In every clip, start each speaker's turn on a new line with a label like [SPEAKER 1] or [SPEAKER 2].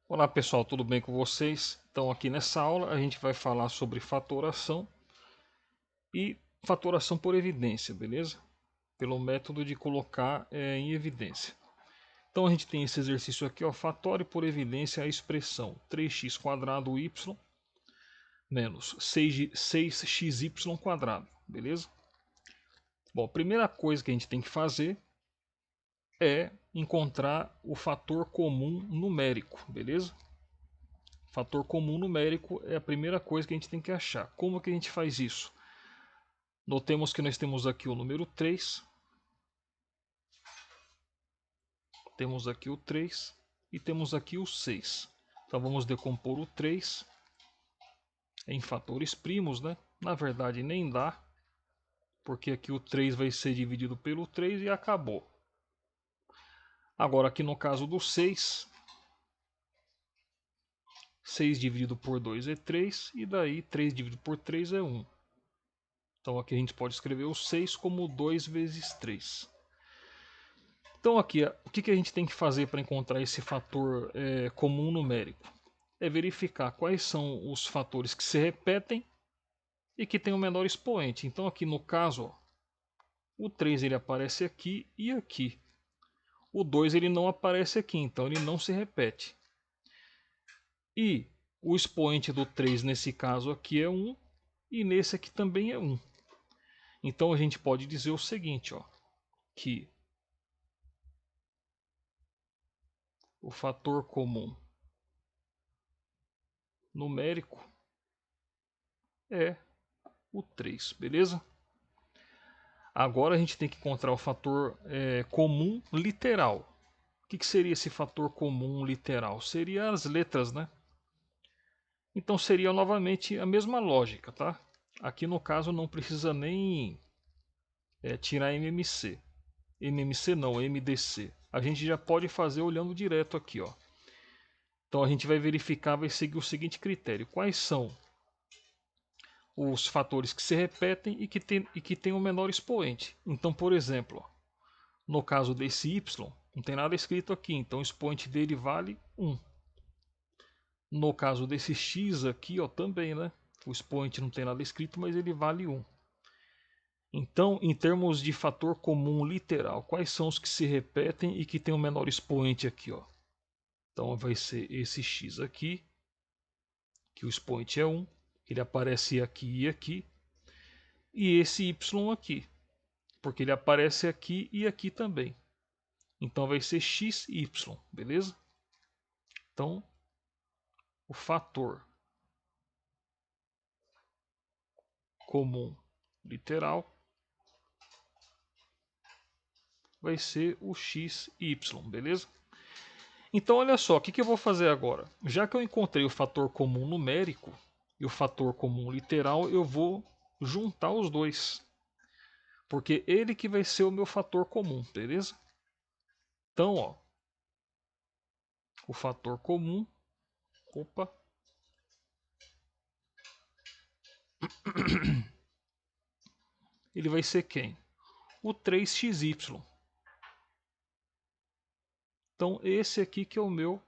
[SPEAKER 1] Olá pessoal, tudo bem com vocês? Então aqui nessa aula a gente vai falar sobre fatoração e fatoração por evidência, beleza? Pelo método de colocar em evidência. Então a gente tem esse exercício aqui, ó, fatore por evidência a expressão 3x² y menos 6xy², beleza? Bom, a primeira coisa que a gente tem que fazer é encontrar o fator comum numérico, beleza? Fator comum numérico é a primeira coisa que a gente tem que achar. Como que a gente faz isso? Notemos que nós temos aqui o número 3. Temos aqui o 3 e temos aqui o 6. Então vamos decompor o 3 em fatores primos, né? Na verdade nem dá, porque aqui o 3 vai ser dividido pelo 3 e acabou. Agora aqui no caso do 6, 6 dividido por 2 é 3, e daí 3 dividido por 3 é 1. Então aqui a gente pode escrever o 6 como 2 vezes 3. Então aqui, o que a gente tem que fazer para encontrar esse fator comum numérico? É verificar quais são os fatores que se repetem e que têm o menor expoente. Então aqui no caso, ó, o 3 ele aparece aqui e aqui. O 2 ele não aparece aqui, então ele não se repete. E o expoente do 3 nesse caso aqui é 1 e nesse aqui também é 1. Então a gente pode dizer o seguinte, ó, que o fator comum numérico é o 3, beleza? Agora a gente tem que encontrar o fator comum literal. O que seria esse fator comum literal? Seria as letras, né? Então seria novamente a mesma lógica, tá? Aqui no caso não precisa nem tirar MMC. MMC não, MDC. A gente já pode fazer olhando direto aqui, ó. Então a gente vai verificar, vai seguir o seguinte critério. Quais são os fatores que se repetem e que tem o menor expoente? Então, por exemplo, ó, no caso desse y, não tem nada escrito aqui, então o expoente dele vale 1. No caso desse x aqui, ó, também, né? O expoente não tem nada escrito, mas ele vale 1. Então, em termos de fator comum literal, quais são os que se repetem e que tem o menor expoente aqui, ó? Então vai ser esse x aqui, que o expoente é 1, ele aparece aqui e aqui, e esse y aqui, porque ele aparece aqui e aqui também. Então vai ser xy, beleza? Então, o fator comum literal vai ser o xy, beleza? Então olha só, o que eu vou fazer agora? Já que eu encontrei o fator comum numérico e o fator comum literal, eu vou juntar os dois. Porque ele que vai ser o meu fator comum, beleza? Então, ó, o fator comum, opa, ele vai ser quem? O 3xy. Então esse aqui que é o meu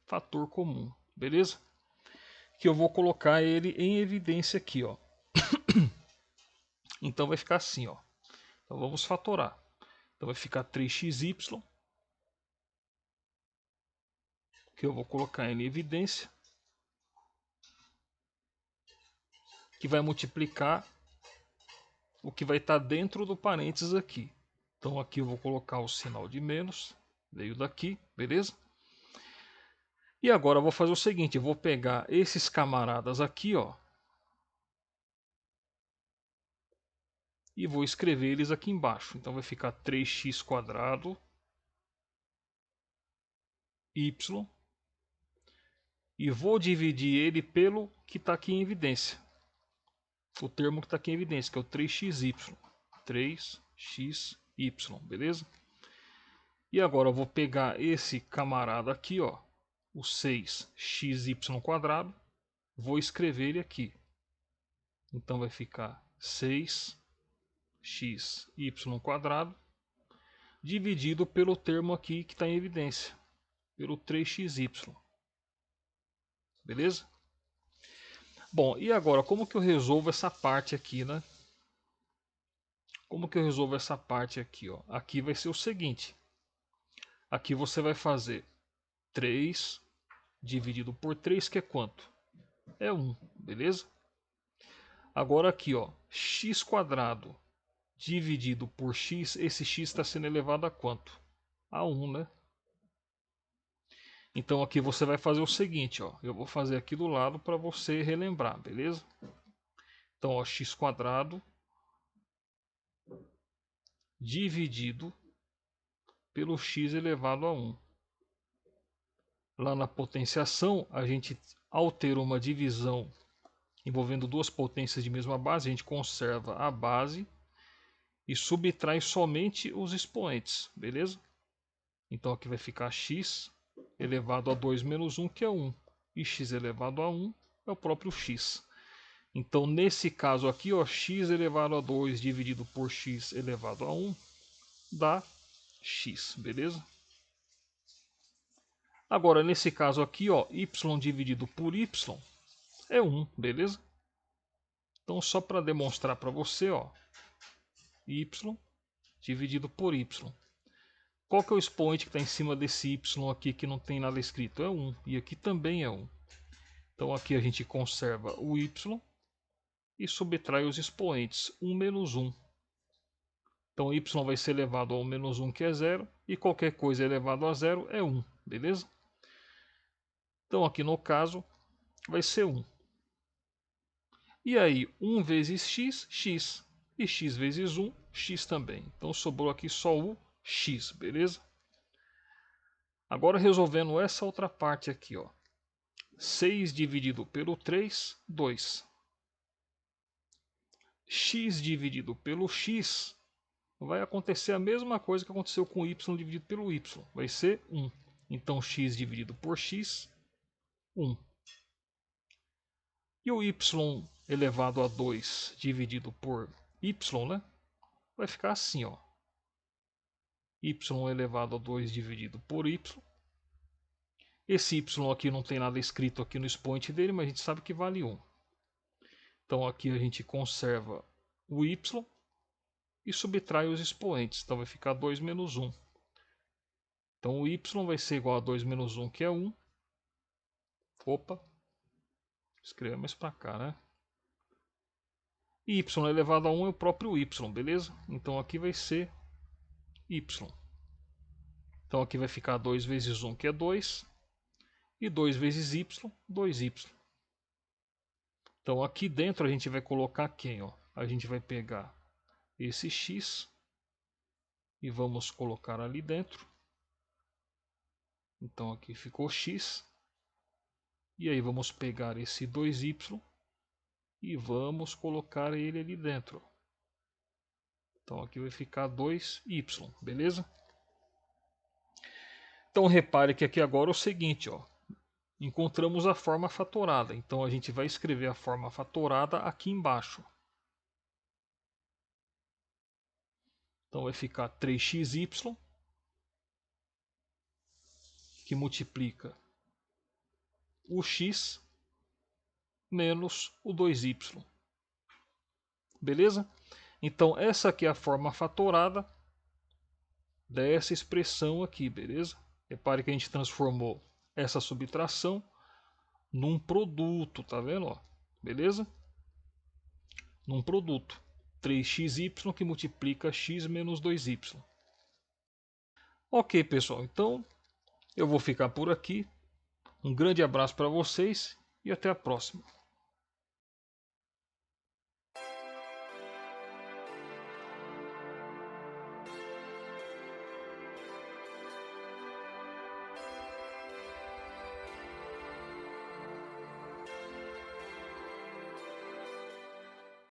[SPEAKER 1] fator comum, beleza? Que eu vou colocar ele em evidência aqui, ó. Então vai ficar assim, ó. Então vamos fatorar. Então vai ficar 3xy, que eu vou colocar em evidência, que vai multiplicar o que vai estar dentro do parênteses aqui. Então aqui eu vou colocar o sinal de menos, veio daqui, beleza? E agora eu vou fazer o seguinte, eu vou pegar esses camaradas aqui, ó, e vou escrever eles aqui embaixo. Então vai ficar 3x² y, e vou dividir ele pelo que está aqui em evidência. O termo que está aqui em evidência, que é o 3xy. 3xy, beleza? E agora eu vou pegar esse camarada aqui, ó, o 6xy², vou escrever ele aqui. Então vai ficar 6xy² dividido pelo termo aqui que está em evidência, pelo 3xy. Beleza? Bom, e agora, como que eu resolvo essa parte aqui, né? Como que eu resolvo essa parte aqui, ó? Aqui vai ser o seguinte. Aqui você vai fazer 3 dividido por 3, que é quanto? É 1, beleza? Agora aqui, ó, x² dividido por x, esse x está sendo elevado a quanto? A 1, né? Então aqui você vai fazer o seguinte, ó, eu vou fazer aqui do lado para você relembrar, beleza? Então, ó, x² dividido pelo x elevado a 1. Lá na potenciação, a gente, ao ter uma divisão envolvendo duas potências de mesma base, a gente conserva a base e subtrai somente os expoentes, beleza? Então aqui vai ficar x elevado a 2 menos 1, que é 1. E x elevado a 1 é o próprio x. Então nesse caso aqui, ó, x elevado a 2 dividido por x elevado a 1 dá x, beleza? Agora nesse caso aqui, ó, y dividido por y é 1, beleza? Então só para demonstrar para você, ó, y dividido por y. Qual que é o expoente que está em cima desse y aqui que não tem nada escrito? É 1. E aqui também é 1. Então aqui a gente conserva o y e subtrai os expoentes. 1 menos 1. Então y vai ser elevado ao menos 1, que é 0. E qualquer coisa elevado a 0 é 1. Beleza? Então aqui no caso vai ser 1. E aí 1 vezes x, x. E x vezes 1, x também. Então sobrou aqui só o x, beleza? Agora resolvendo essa outra parte aqui, ó. 6 dividido pelo 3, 2. X dividido pelo x vai acontecer a mesma coisa que aconteceu com y dividido pelo y. Vai ser 1. Então x dividido por x, 1. E o y elevado a 2 dividido por y, né? Vai ficar assim, ó. Y elevado a 2 dividido por y. Esse y aqui não tem nada escrito aqui no expoente dele, mas a gente sabe que vale 1. Então aqui a gente conserva o y e subtrai os expoentes. Então vai ficar 2 menos 1. Então o y vai ser igual a 2 menos 1, que é 1. Opa, escrever mais para cá, né? E y elevado a 1 é o próprio y, beleza? Então aqui vai ser y. Então aqui vai ficar 2 vezes 1, que é 2. E 2 vezes y, 2y. Então aqui dentro a gente vai colocar quem? Ó? A gente vai pegar esse x e vamos colocar ali dentro. Então aqui ficou x. E aí vamos pegar esse 2y e vamos colocar ele ali dentro. Então aqui vai ficar 2y, beleza? Então repare que aqui agora é o seguinte, ó. Encontramos a forma fatorada. Então a gente vai escrever a forma fatorada aqui embaixo. Então vai ficar 3xy, que multiplica o x menos o 2y. Beleza? Então essa aqui é a forma fatorada dessa expressão aqui, beleza? Repare que a gente transformou essa subtração num produto, tá vendo? Ó? Beleza? Num produto. 3xy que multiplica x menos 2y. Ok, pessoal. Então eu vou ficar por aqui. Um grande abraço para vocês e até a próxima.